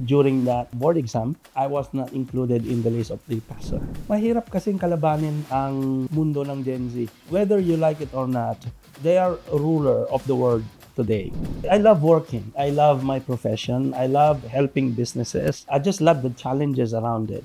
during that board exam, I was not included in the list of the passer. Mahirap kasing kalabanin ang mundo ng Gen Z. Whether you like it or not, they are a ruler of the world today. I love working. I love my profession. I love helping businesses. I just love the challenges around it.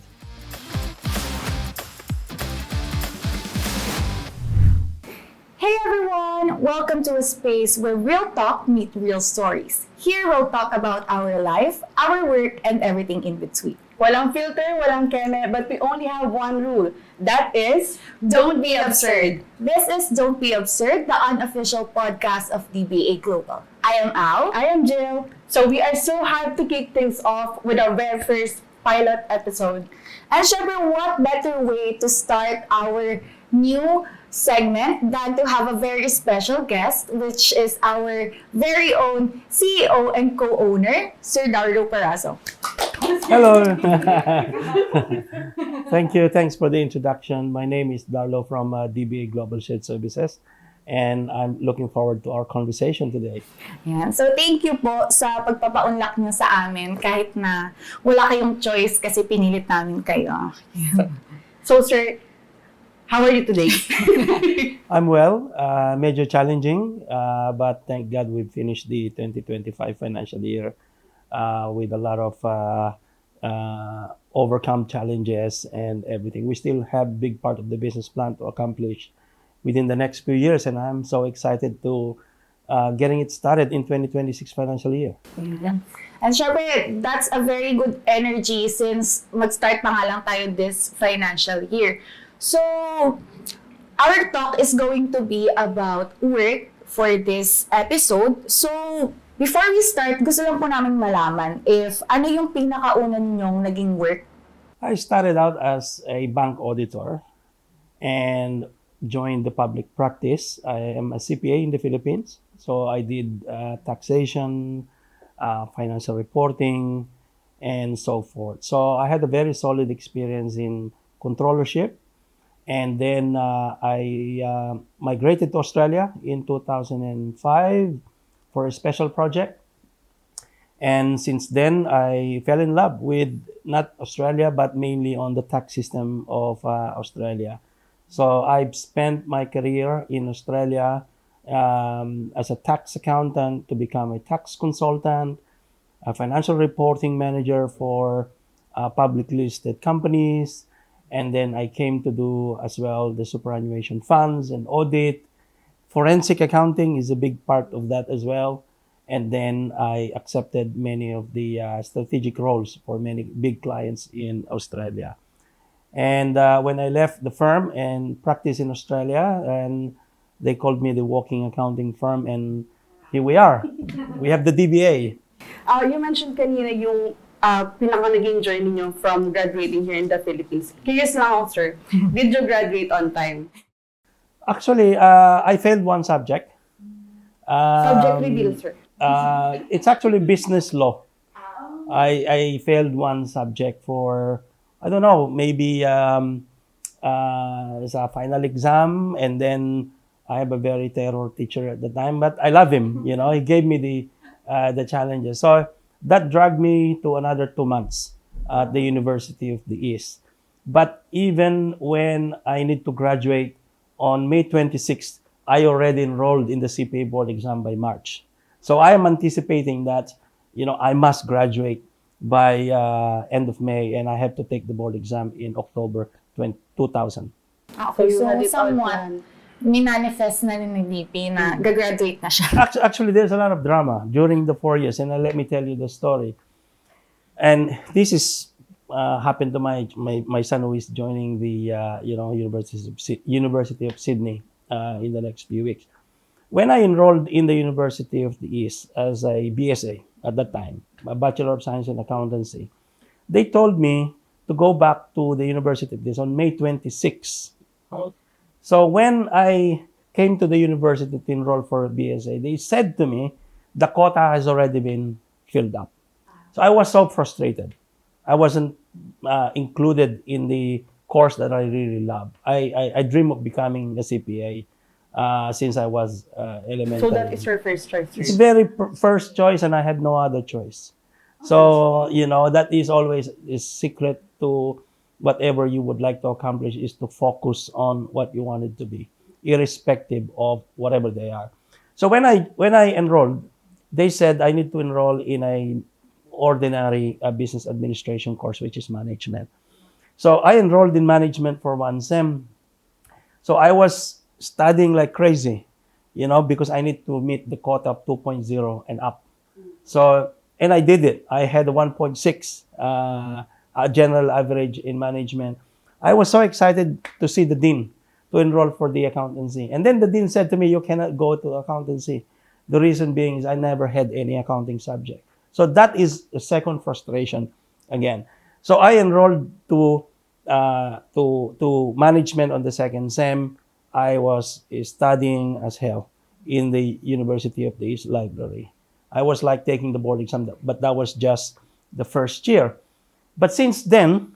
Hey everyone! Welcome to a space where real talk meet real stories. Here we'll talk about our life, our work, and everything in between. Walang filter, walang keme, but we only have one rule. That is, Don't be absurd! This is Don't Be Absurd, the unofficial podcast of DBA Global. I am Al. I am Jill. So we are so hyped to kick things off with our very first pilot episode. And syempre, what better way to start our new segment than to have a very special guest, which is our very own CEO and co-owner, Sir Darlo Parazo. Hello. Thank you. Thanks for the introduction. My name is Darlo from DBA Global Shared Services, and I'm looking forward to our conversation today. Yan. So, thank you po sa pagpapaunlak niyo sa amin kahit na wala kayong choice kasi pinilit namin kayo. So sir, how are you today? I'm well, major challenging, but thank God we've finished the 2025 financial year with a lot of overcome challenges and everything. We still have big part of the business plan to accomplish within the next few years, and I'm so excited to getting it started in 2026 financial year. Yeah. And syempre, that's a very good energy since mag-start pa nga lang tayo this financial year. So, our talk is going to be about work for this episode. So, before we start, gusto lang po namin malaman if ano yung pinakauna ninyong naging work. I started out as a bank auditor and joined the public practice. I am a CPA in the Philippines. So I did taxation, financial reporting, and so forth. So I had a very solid experience in controllership. And then I migrated to Australia in 2005 for a special project. And since then, I fell in love with not Australia, but mainly on the tax system of Australia. So I've spent my career in Australia as a tax accountant to become a tax consultant, a financial reporting manager for publicly listed companies. And then I came to do as well the superannuation funds and audit. Forensic accounting is a big part of that as well. And then I accepted many of the strategic roles for many big clients in Australia. And when I left the firm and practiced in Australia, and they called me the walking accounting firm, and here we are. We have the DBA. You mentioned kanina yung pinaka naging journey niyo from graduating here in the Philippines. Curious lang ako, sir. Did you graduate on time? Actually, I failed one subject. Subject reveal, sir. It's actually business law. I failed one subject for, I don't know, maybe it's a final exam, and then I have a very terror teacher at the time, but I love him. You know, he gave me the challenges. So that dragged me to another 2 months at the University of the East. But even when I need to graduate on May 26th, I already enrolled in the CPA board exam by March. So I am anticipating that, you know, I must graduate by end of May, and I have to take the board exam in October 2000. Okay, you so had it all somewhat planned. minanifest na rin ni VP na gagraduate na siya. Actually, there's a lot of drama during the 4 years, and let me tell you the story. And this is happened to my son who is joining the University of Sydney in the next few weeks. When I enrolled in the University of the East as a BSA at that time, a Bachelor of Science in Accountancy, they told me to go back to the University of this on May 26. So when I came to the university to enroll for a BSA, they said to me, the quota has already been filled up. So I was so frustrated. I wasn't included in the course that I really love. I dream of becoming a CPA since I was elementary. So that is your first choice, It's sir? very first choice, and I had no other choice. So, that is always is secret to whatever you would like to accomplish is to focus on what you want it to be, irrespective of whatever they are. So when I enrolled, they said I need to enroll in a ordinary business administration course, which is management. So I enrolled in management for one sem. So I was studying like crazy, because I need to meet the quota of 2.0 and up. So, and I did it. I had a 1.6 a general average in management. I was so excited to see the dean to enroll for the accountancy. And then the dean said to me, you cannot go to accountancy. The reason being is I never had any accounting subject. So that is the second frustration again. So I enrolled to management on the second sem. I was studying as hell in the University of the East Library. I was like taking the board exam, but that was just the first year. But since then,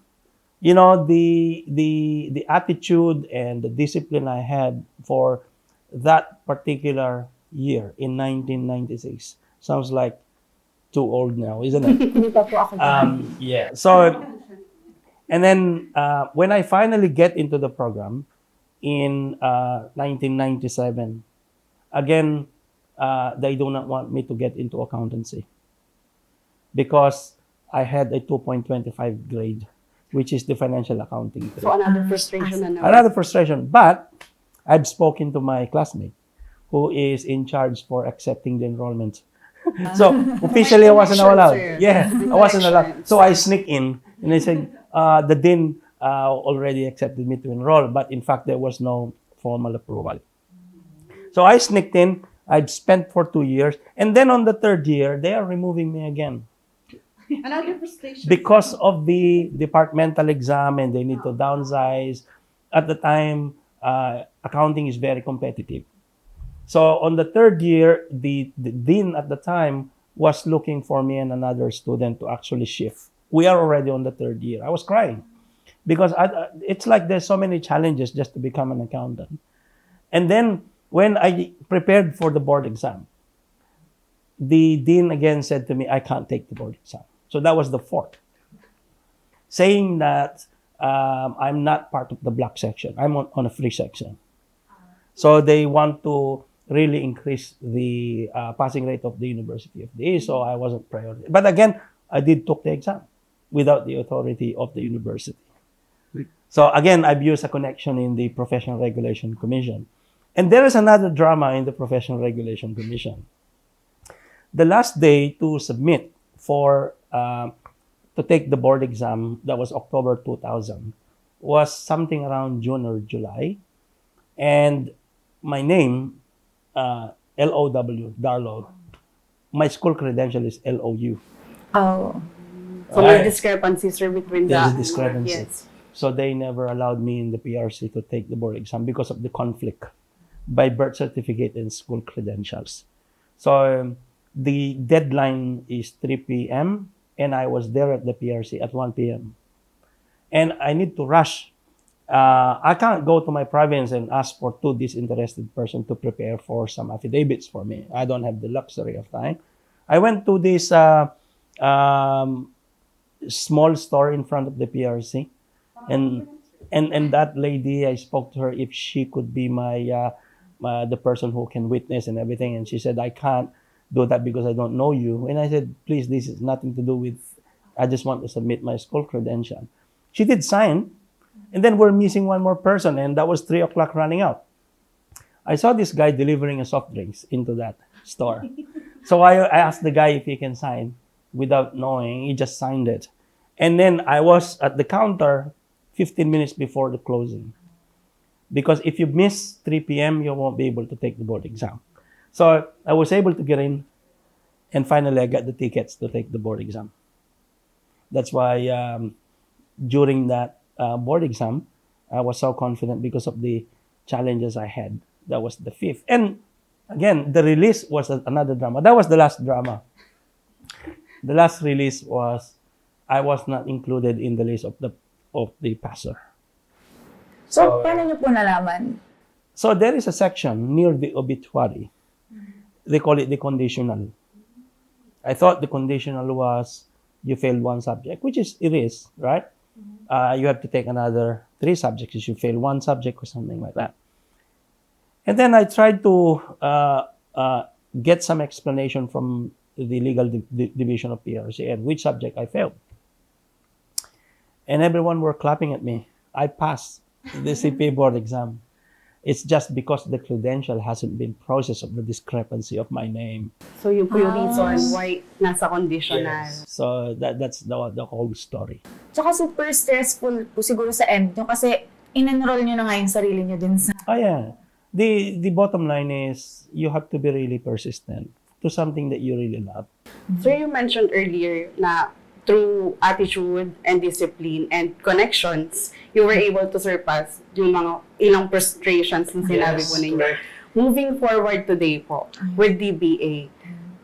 the attitude and the discipline I had for that particular year in 1996 sounds like too old now, isn't it? Hindi pa po ako dyan. Yeah. So, and then when I finally get into the program in 1997, again, they do not want me to get into accountancy because I had a 2.25 grade, which is the financial accounting grade. So another frustration na naman. Another frustration, but I've spoken to my classmate who is in charge for accepting the enrollment. So officially I wasn't allowed. Sir. Yeah, I wasn't allowed. So I sneak in and I said, the dean already accepted me to enroll, but in fact there was no formal approval. So I sneaked in. I'd spent for 2 years, and then on the third year they are removing me again. Another frustration. Because of the departmental exam and they need to downsize. At the time, accounting is very competitive. So on the third year, the dean at the time was looking for me and another student to actually shift. We are already on the third year. I was crying because it's like there's so many challenges just to become an accountant. And then when I prepared for the board exam, the dean again said to me, I can't take the board exam. So that was the fourth, saying that I'm not part of the black section. I'm on a free section. So they want to really increase the passing rate of the University of the East. So I wasn't priority. But again, I did took the exam without the authority of the university. So again, I've used a connection in the Professional Regulation Commission. And there is another drama in the Professional Regulation Commission. The last day to submit for to take the board exam, that was October 2000, was something around June or July. And my name, L-O-W, Darlow. My school credential is L-O-U. Oh. So may discrepancy, sir, between There's the... a discrepancy. Yes. So they never allowed me in the PRC to take the board exam because of the conflict by birth certificate and school credentials. So the deadline is 3 p.m. and I was there at the PRC at 1 p.m. And I need to rush. I can't go to my province and ask for two disinterested person to prepare for some affidavits for me. I don't have the luxury of time. I went to this small store in front of the PRC, and that lady, I spoke to her if she could be my the person who can witness and everything, and she said I can't do that because I don't know you. And I said, please, this is nothing to do with. I just want to submit my school credential. She did sign, and then we're missing one more person, and that was 3 o'clock running out. I saw this guy delivering a soft drinks into that store. So I asked the guy if he can sign without knowing. He just signed it. And then I was at the counter 15 minutes before the closing. Because if you miss 3 p.m., you won't be able to take the board exam. So I was able to get in, and finally I got the tickets to take the board exam. That's why during that board exam, I was so confident because of the challenges I had. That was the fifth. And again, the release was another drama. That was the last drama. The last release was I was not included in the list of the passer. So, paano nyo po nalaman? So there is a section near the obituary. They call it the conditional. I thought the conditional was you failed one subject, which is it is, right? You have to take another 3 subjects if you fail one subject or something like that. And then I tried to get some explanation from the legal division of PRC and which subject I failed. And everyone were clapping at me. I passed the CPA board exam. It's just because the credential hasn't been processed of the discrepancy of my name. So yun po yung reason why nasa conditional. So that's the whole story. Tsaka super stressful po siguro sa end nyo kasi in-enroll nyo na nga yung sarili nyo din sa... Oh yeah. The bottom line is you have to be really persistent to something that you really love. So you mentioned earlier na through attitude and discipline and connections, you were able to surpass yung mga ilang frustrations na sinabi po ninyo. correct. Moving forward today po with DBA,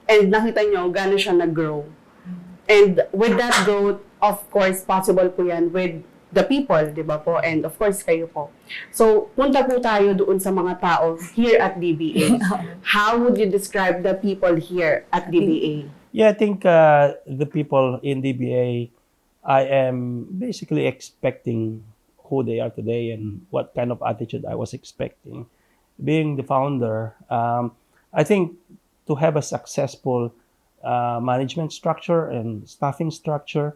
and nakita nyo gano'n siya nag-grow. And with that growth, of course, possible po yan with the people, di ba po? And of course, kayo po. So, punta po tayo doon sa mga tao here at DBA. How would you describe the people here at DBA? Yeah, I think the people in DBA, I am basically expecting who they are today and what kind of attitude I was expecting. Being the founder, I think to have a successful management structure and staffing structure,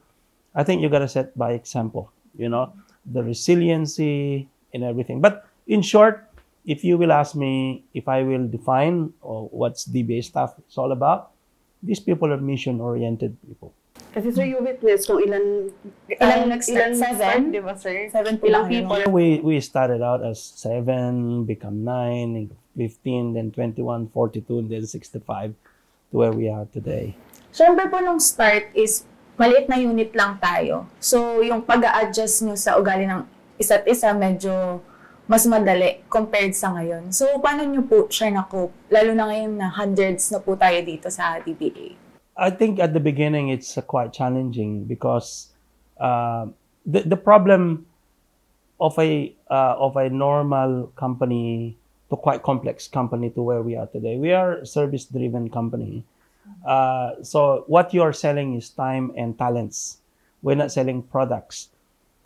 I think you got to set by example, the resiliency and everything. But in short, if you will ask me if I will define what's DBA staff is all about, these people are mission-oriented people. Kasi sir, you witness kung ilan nag-start? 7? di ba sir? 7 po Ilang ba kayo? people? We started out as 7, become 9, 15, then 21, 42, and then 65 to where we are today. Siyempre po nung start is maliit na unit lang tayo. So, yung pag-a-adjust nyo sa ugali ng isa't isa medyo mas madali compared sa ngayon. So, paano nyo po siya na-cope? Lalo na ngayon na hundreds na po tayo dito sa DBA. I think at the beginning it's quite challenging because the problem of a normal company to quite complex company to where we are today. We are a service-driven company. So what you are selling is time and talents. We're not selling products.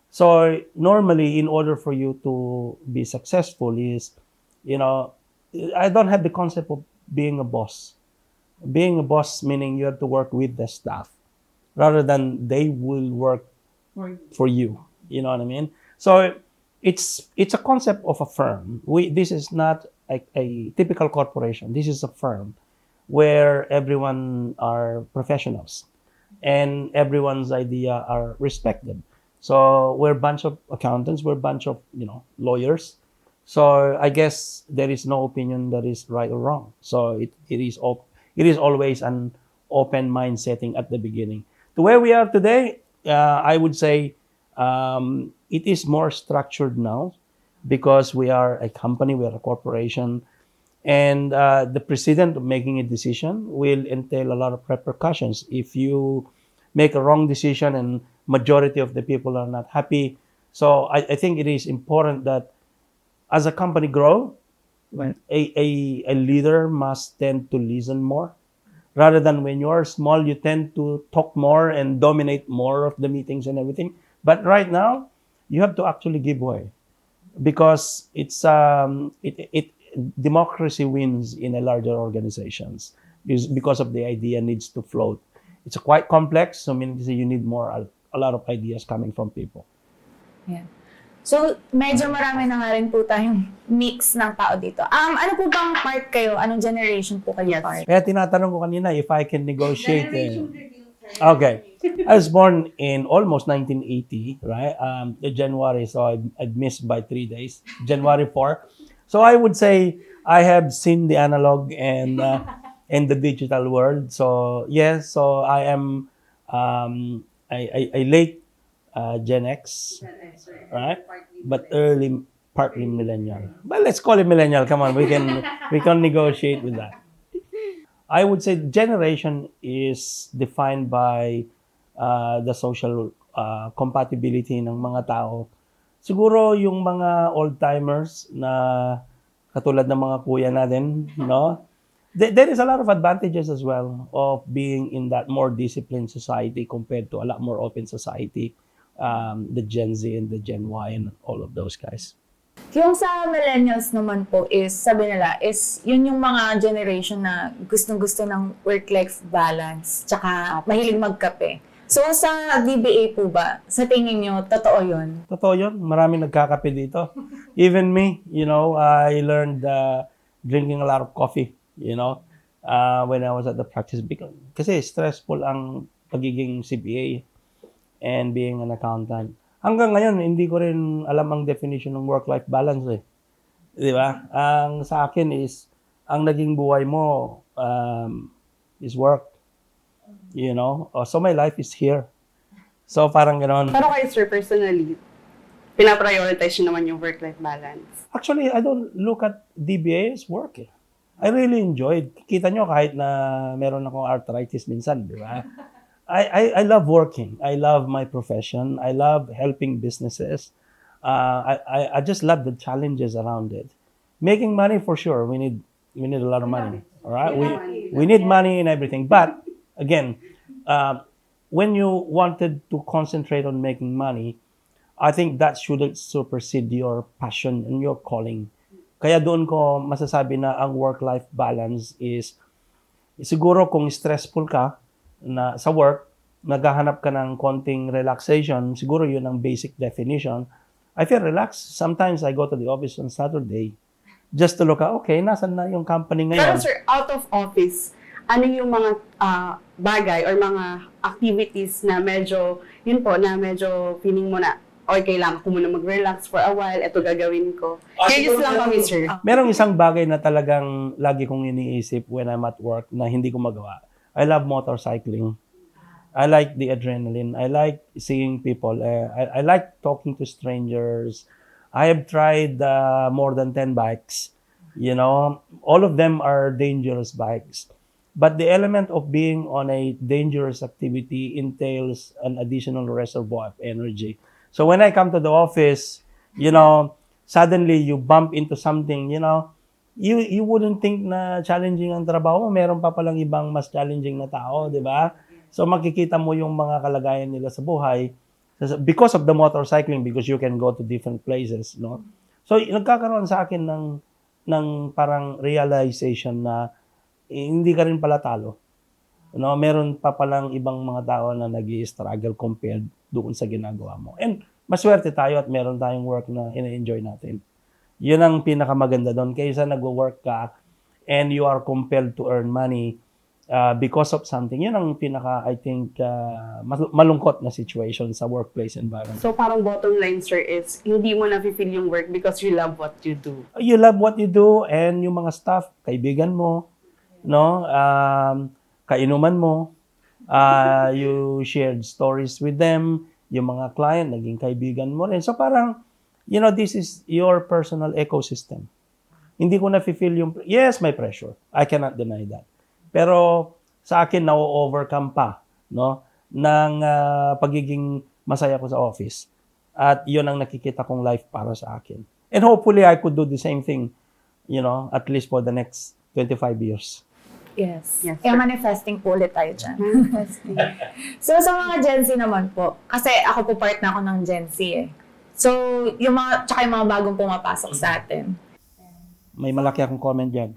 So normally, in order for you to be successful is, I don't have the concept of being a boss. Being a boss meaning you have to work with the staff rather than they will work for you. You know what I mean? So it's a concept of a firm. This is not a typical corporation. This is a firm where everyone are professionals and everyone's idea are respected. So we're a bunch of accountants, we're a bunch of lawyers. So I guess there is no opinion that is right or wrong. So it is always an open mind setting at the beginning. To where we are today, I would say it is more structured now because we are a company, we are a corporation, and the precedent of making a decision will entail a lot of repercussions. If you make a wrong decision and majority of the people are not happy. So I think it is important that as a company grow, a leader must tend to listen more. Rather than when you are small, you tend to talk more and dominate more of the meetings and everything. But right now, you have to actually give way because it's democracy wins in a larger organizations because of the idea needs to float. It's quite complex, so meaning to say you need a lot of ideas coming from people. Yeah. So, medyo marami na nga rin po tayong mix ng tao dito. Ano po bang part kayo? Anong generation po kayo part? Kaya tinatanong ko kanina if I can negotiate. Okay. I was born in almost 1980, right? January, so I'd missed by 3 days. January 4. So I would say I have seen the analog and the digital world. So yes, so I am a late Gen X, right? But partly millennial. But let's call it millennial. Come on, we can negotiate with that. I would say generation is defined by the social compatibility ng mga tao. Siguro yung mga old-timers na katulad ng mga kuya natin, no? There is a lot of advantages as well of being in that more disciplined society compared to a lot more open society, the Gen Z and the Gen Y and all of those guys. Yung sa millennials naman po is, sabi nila, is yun yung mga generation na gustong-gusto ng work-life balance, tsaka mahilig magkape. So sa DBA po ba, sa tingin nyo, totoo yun? Totoo yun, maraming nagkakape dito. Even me, I learned drinking a lot of coffee, when I was at the practice. Kasi stressful ang pagiging CPA and being an accountant. Hanggang ngayon, hindi ko rin alam ang definition ng work-life balance eh. Di ba? Ang sa akin is, ang naging buhay mo is work. So my life is here. So parang gano'n. Pero kayo, sir, personally, pinaprioritize nyo naman yung work-life balance. Actually, I don't look at DBA as work eh. I really enjoyed. Kita nyo kahit na meron akong arthritis minsan, di ba? I love working. I love my profession. I love helping businesses. I just love the challenges around it. Making money for sure. We need a lot of money. All right. We need money and everything. But again, when you wanted to concentrate on making money, I think that shouldn't supersede your passion and your calling. Kaya doon ko masasabi na ang work-life balance is siguro kung stressful ka na sa work, naghahanap ka ng konting relaxation, siguro yun ang basic definition. I feel relaxed. Sometimes I go to the office on Saturday just to look at, okay, nasan na yung company Pero ngayon? sir, out of office, ano yung mga bagay or mga activities na medyo, na medyo feeling mo na, okay, kailangan ko muna mag-relax for a while, ito gagawin ko. Curious lang kami, sir. Merong isang bagay na talagang lagi kong iniisip when I'm at work na hindi ko magawa. I love motorcycling. I like the adrenaline. I like seeing people. I like talking to strangers. I have tried more than 10 bikes. All of them are dangerous bikes. But the element of being on a dangerous activity entails an additional reservoir of energy. So when I come to the office, suddenly you bump into something, you wouldn't think na challenging ang trabaho mo. Meron pa palang ibang mas challenging na tao, di ba? So makikita mo yung mga kalagayan nila sa buhay because of the motorcycling, because you can go to different places, no? So nagkakaroon sa akin ng parang realization na hindi ka rin pala talo. Meron pa palang ibang mga tao na nag-i-struggle compared doon sa ginagawa mo. And maswerte tayo at meron tayong work na ina-enjoy natin. Yun ang pinakamaganda doon. Kaysa nag-work ka and you are compelled to earn money because of something. Yun ang I think, malungkot na situation sa workplace environment. So parang bottom line, sir, is hindi mo na-feel yung work because you love what you do. You love what you do and yung mga staff, kaibigan mo, kainuman mo, you shared stories with them, yung mga client, naging kaibigan mo rin. So parang, this is your personal ecosystem. Hindi ko na-feel yung, yes, may pressure. I cannot deny that. Pero sa akin, na-overcome pa, ng pagiging masaya ko sa office. At yun ang nakikita kong life para sa akin. And hopefully, I could do the same thing, at least for the next 25 years. Yes. Yes, Kaya sir. manifesting po ulit tayo dyan. So sa mga Gen Z naman po, kasi ako po part na ako ng Gen Z eh. So tsaka yung mga bagong pumapasok sa atin. May malaki akong comment dyan.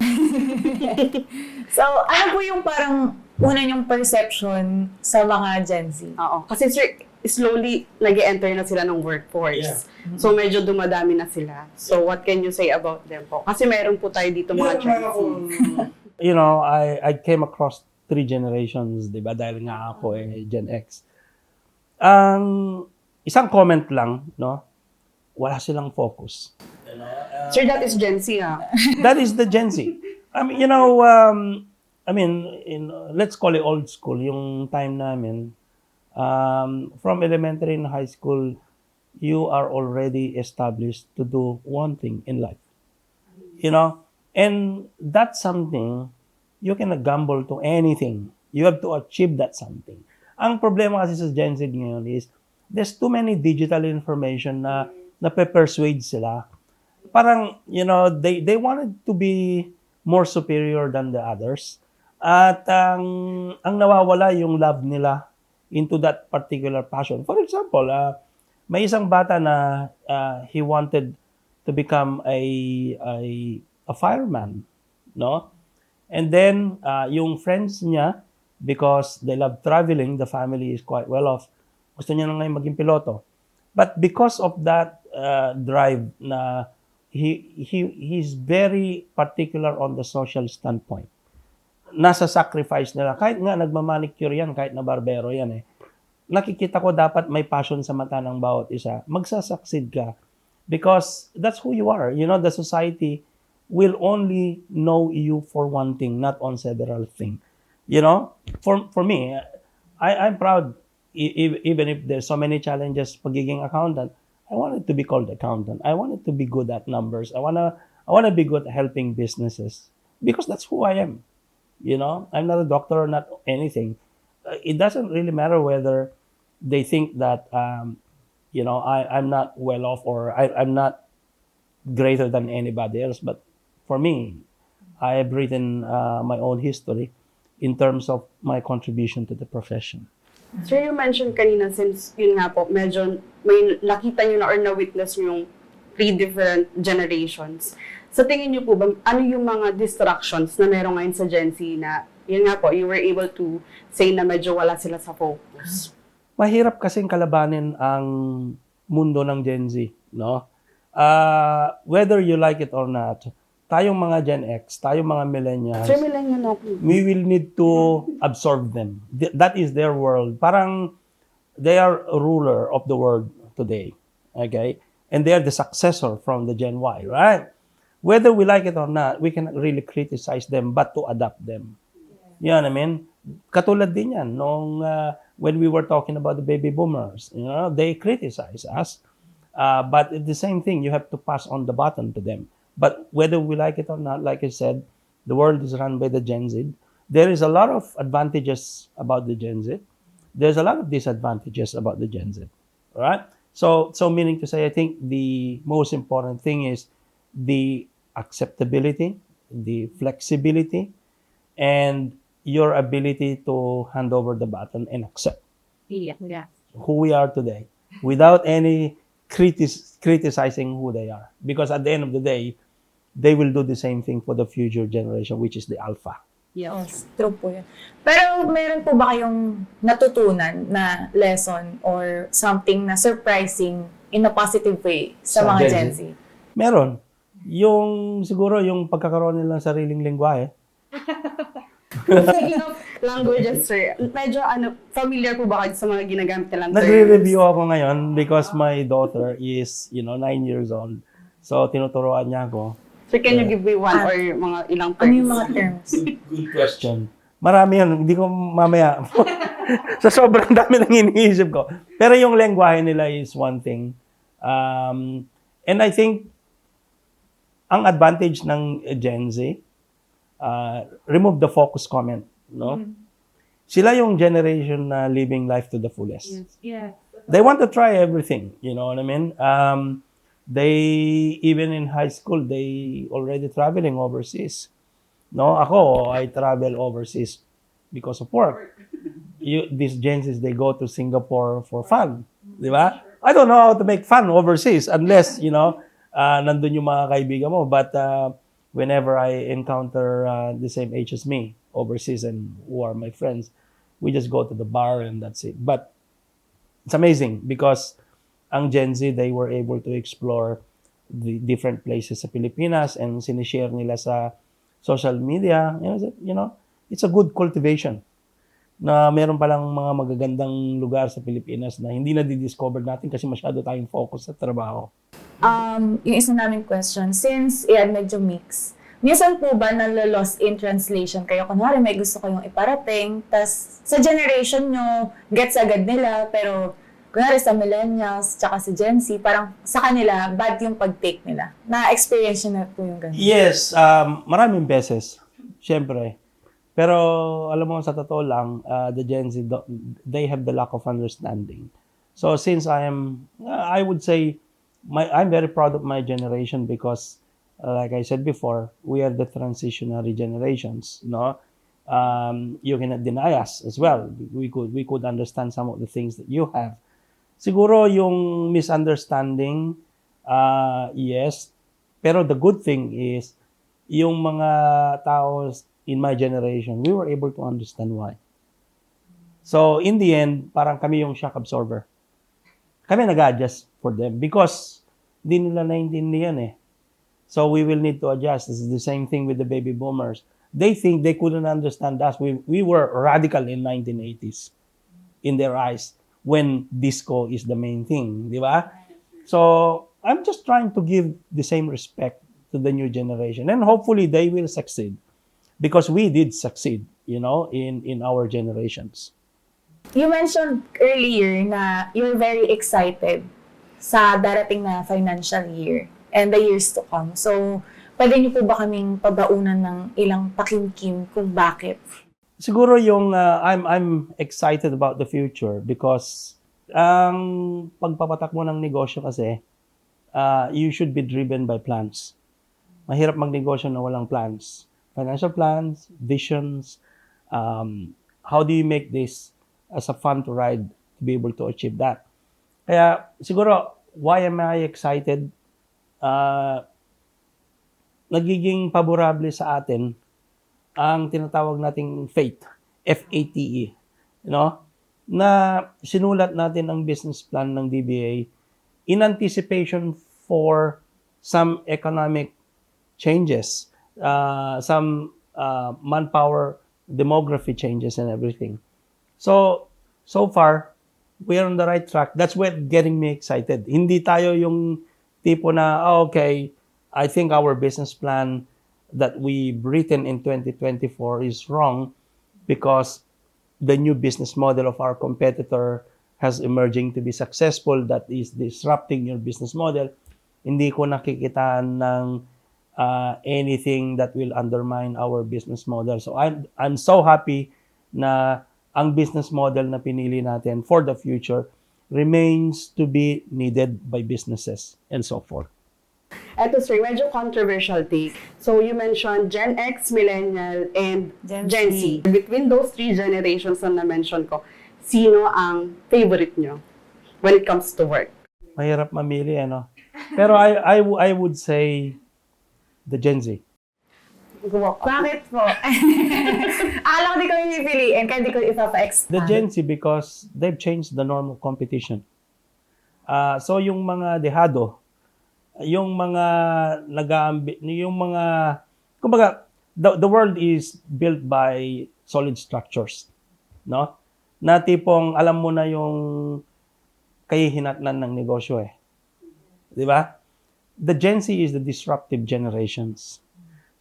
So ano po yung parang una yung perception sa mga Gen Z? Oo. Kasi sir, slowly nag-enter na sila ng workforce. Yeah. So medyo dumadami na sila. So what can you say about them po? Kasi meron po tayo dito mga Gen Z. I came across 3 generations, di ba? Dahil nga ako Gen X. Isang comment lang, wala silang focus. Sir, that is Gen Z, ha? That is the Gen Z. Let's call it old school. Yung time namin, from elementary and high school, you are already established to do one thing in life. And that's something you cannot gamble to anything. You have to achieve that something. Ang problema kasi sa Gen Z ngayon is there's too many digital information na pe-persuade sila. Parang, they wanted to be more superior than the others. At ang nawawala yung love nila into that particular passion. For example, may isang bata na he wanted to become a a fireman, no? And then yung friends niya, because they love traveling, the family is quite well off. Gusto niya na ngayon maging piloto. But because of that drive na he's very particular on the social standpoint. Nasa sacrifice nila. Kahit nga nagmamanicure yan, kahit na barbero yan eh. Nakikita ko dapat may passion sa mata ng bawat isa. Magsasucceed ka. Because that's who you are. You know, the society will only know you for one thing, not on several things. You know, for me, I'm proud, even if there's so many challenges pagiging accountant, I wanted to be called accountant. I wanted to be good at numbers. I wanna be good at helping businesses because that's who I am. You know, I'm not a doctor or not anything. It doesn't really matter whether they think that you know I'm not well off or I'm not greater than anybody else. But for me, I have written my own history in terms of my contribution to the profession. Sir, you mentioned kanina, since yun nga po, medyo may nakita nyo na or na-witness nyo yung 3 different generations. Sa tingin nyo po ba, ano yung mga distractions na meron ngayon sa Gen Z na, yun nga po, you were able to say na medyo wala sila sa focus? Mahirap kasing kalabanin ang mundo ng Gen Z, no? Whether you like it or not, tayong mga Gen X, tayong mga millennials, Sir, millennial ako. we will need to absorb them. That is their world. Parang they are a ruler of the world today. Okay? And they are the successor from the Gen Y, right? Whether we like it or not, we cannot really criticize them but to adapt them. You know what I mean? Katulad din yan nung when we were talking about the baby boomers, you know, they criticize us. But it's the same thing, you have to pass on the baton to them. But whether we like it or not, like I said, the world is run by the Gen Z. There is a lot of advantages about the Gen Z. There's a lot of disadvantages about the Gen Z. Right? So meaning to say, I think the most important thing is the acceptability, the flexibility, and your ability to hand over the baton and accept Yeah. who we are today without any criticizing who they are. Because at the end of the day, they will do the same thing for the future generation, which is the alpha. Yes, true po yun. Pero meron po ba kayong natutunan na lesson or something na surprising in a positive way sa mga Gen Z? Meron. Yung siguro yung pagkakaroon nila ng sariling lengguwahe. Speaking of languages, sir, medyo familiar po ba kayo sa mga ginagamit nilang terms? Nagre-review ako ngayon because my daughter is, 9 years old. So, tinuturoan niya ako. So, can you give me one or mga ilang terms? Ano yung mga terms? Good question. Marami yan. Hindi ko mamaya. Sa sobrang dami nang iniisip ko. Pero yung lengguwahe nila is one thing. And I think, ang advantage ng Gen Z, remove the focus comment, no? Sila yung generation na living life to the fullest. Yeah. They want to try everything, you know what I mean? They, even in high school, they already traveling overseas. No, ako, I travel overseas because of work. These Gen Zs, they go to Singapore for fun. Di ba? I don't know how to make fun overseas unless, nandun yung mga kaibigan mo. But whenever I encounter the same age as me overseas and who are my friends, we just go to the bar and that's it. But it's amazing because ang Gen Z, they were able to explore the different places sa Pilipinas and sinishare nila sa social media. It's a good cultivation na meron palang mga magagandang lugar sa Pilipinas na hindi na di-discover natin kasi masyado tayong focus sa trabaho. Yung isa namin question, since medyo mix, minsan po ba nalo-lost in translation kayo? Kunwari may gusto kayong iparating, tas sa generation nyo, gets agad nila, pero kunwari sa millennials, tsaka sa Gen Z, parang sa kanila, bad yung pag-take nila. Na-experience nyo na po yung ganun. Yes, maraming beses, syempre. Pero alam mo, sa totoo lang, the Gen Z, they have the lack of understanding. So since I would say, I'm very proud of my generation because Like I said before, we are the transitionary generations, no? You cannot deny us as well. We could understand some of the things that you have. Siguro yung misunderstanding, yes. Pero the good thing is, yung mga tao in my generation, we were able to understand why. So in the end, parang kami yung shock absorber. Kami nag-adjust for them because di nila naiintindihan eh. So we will need to adjust. This is the same thing with the baby boomers. They think they couldn't understand us. We were radical in 1980s in their eyes when disco is the main thing, di ba? So I'm just trying to give the same respect to the new generation, and hopefully they will succeed because we did succeed, in our generations. You mentioned earlier na you're very excited sa darating na financial year and the years to come. So, pwede niyo po ba kaming pabaunan ng ilang pakimkim kung bakit? Siguro yung I'm excited about the future because ang pagpapatak mo ng negosyo kasi, you should be driven by plans. Mahirap magnegosyo na walang plans. Financial plans, visions, how do you make this as a fun to ride to be able to achieve that? Kaya siguro, why am I excited? Nagiging paborable sa atin ang tinatawag nating faith, FATE, na sinulat natin ang business plan ng DBA in anticipation for some economic changes, some manpower, demography changes and everything. So far, we are on the right track. That's what getting me excited. Hindi tayo yung tipo na, okay, I think our business plan that we've written in 2024 is wrong because the new business model of our competitor has emerging to be successful that is disrupting your business model. Hindi ko nakikitaan ng anything that will undermine our business model. So I'm so happy na ang business model na pinili natin for the future remains to be needed by businesses and so forth. Eto sir, medyo controversial take. So you mentioned Gen X, Millennial, and Gen Z. Between those three generations na na-mention ko, sino ang favorite nyo when it comes to work? Mahirap mamili, ano? Pero I would say the Gen Z. Bakit po? Alam ko di ko pipiliin, kaya di ko ipapa-expand. The Gen Z because they've changed the norm of competition. So yung mga dehado, yung mga kumbaga, the world is built by solid structures, no? Na tipong alam mo na yung kahihinatnan ng negosyo eh. Di ba? The Gen Z is the disruptive generations.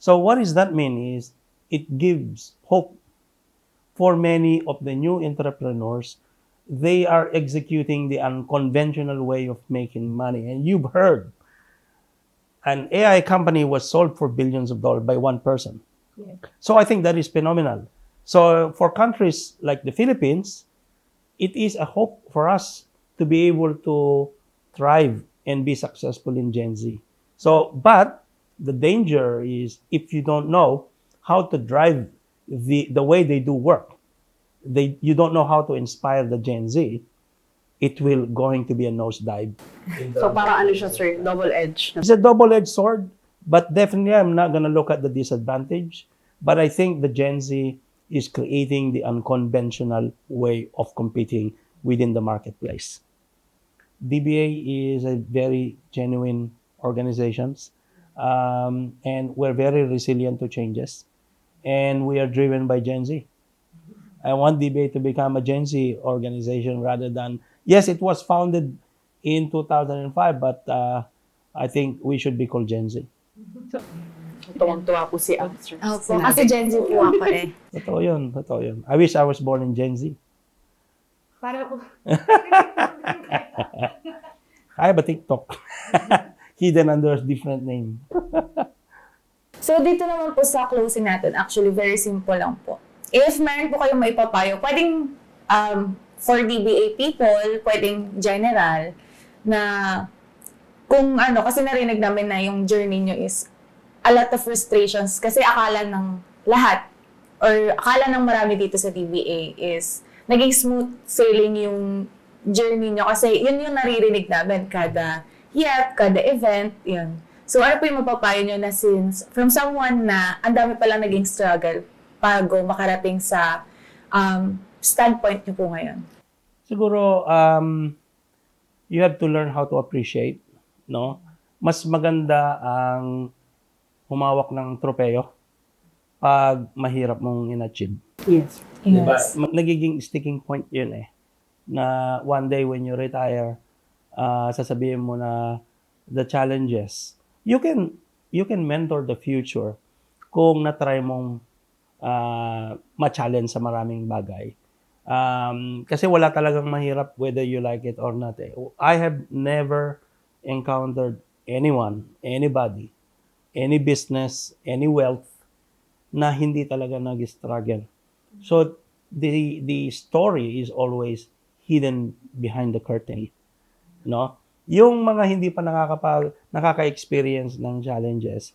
So what does that mean is it gives hope for many of the new entrepreneurs. They are executing the unconventional way of making money. And you've heard an AI company was sold for billions of dollars by one person. Yeah. So I think that is phenomenal. So for countries like the Philippines, it is a hope for us to be able to thrive and be successful in Gen Z. So, but the danger is if you don't know how to drive the way they do work, you don't know how to inspire the Gen Z, it will going to be a nosedive. So parang ano siya sir, double-edged. It's a double-edged sword, but definitely I'm not gonna look at the disadvantage. But I think the Gen Z is creating the unconventional way of competing within the marketplace. DBA is a very genuine organizations. And we're very resilient to changes, and we are driven by Gen Z. I want DBA to become a Gen Z organization rather than, yes, it was founded in 2005, but I think we should be called Gen Z. Tuwang-tuwa po si Sir. Opo, kasi Gen Z po ako eh. Totoo yun. I wish I was born in Gen Z. Para po. I have a TikTok. Hidden under a different name. So, dito naman po sa closing natin, actually, very simple lang po. If meron po kayong maipapayo, pwedeng for DBA people, pwedeng general, na kung ano, kasi narinig namin na yung journey nyo is a lot of frustrations kasi akala ng lahat or akala ng marami dito sa DBA is naging smooth sailing yung journey nyo kasi yun yung naririnig namin kada yep, kada event, yun. So, ano po yung mapapayo nyo na since from someone na ang dami palang naging struggle bago makarating sa standpoint nyo po ngayon? Siguro, you have to learn how to appreciate, no? Mas maganda ang humawak ng tropeyo pag mahirap mong in-achieve. Yes. Diba? Nagiging sticking point yun eh. Na one day when you retire, sasabihin mo na the challenges, you can mentor the future kung na-try mong ma-challenge sa maraming bagay. Kasi wala talagang mahirap whether you like it or not. Eh. I have never encountered anyone, anybody, any business, any wealth na hindi talaga nag-struggle. So the story is always hidden behind the curtain. No? Yung mga hindi pa nakaka-experience ng challenges,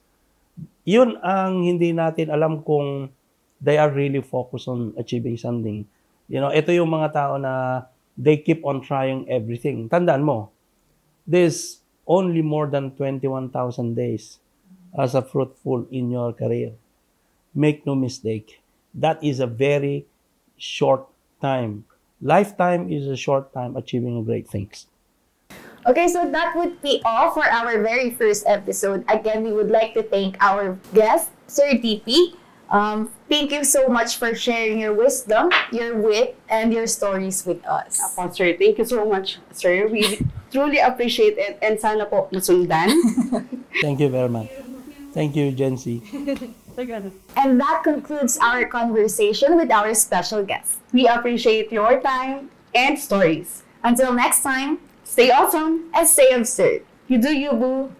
yun ang hindi natin alam kung they are really focused on achieving something. You know, ito yung mga tao na they keep on trying everything. Tandaan mo, there's only more than 21,000 days as a fruitful in your career. Make no mistake. That is a very short time. Lifetime is a short time achieving great things. Okay, so that would be all for our very first episode. Again, we would like to thank our guest, Sir DP. Thank you so much for sharing your wisdom, your wit, and your stories with us. Apo, sir, thank you so much, sir. We truly appreciate it and sana po nasundan. Thank you very much. Thank you, Jency. And that concludes our conversation with our special guest. We appreciate your time and stories. Until next time, Stay awesome. and stay absurd. You do you, boo.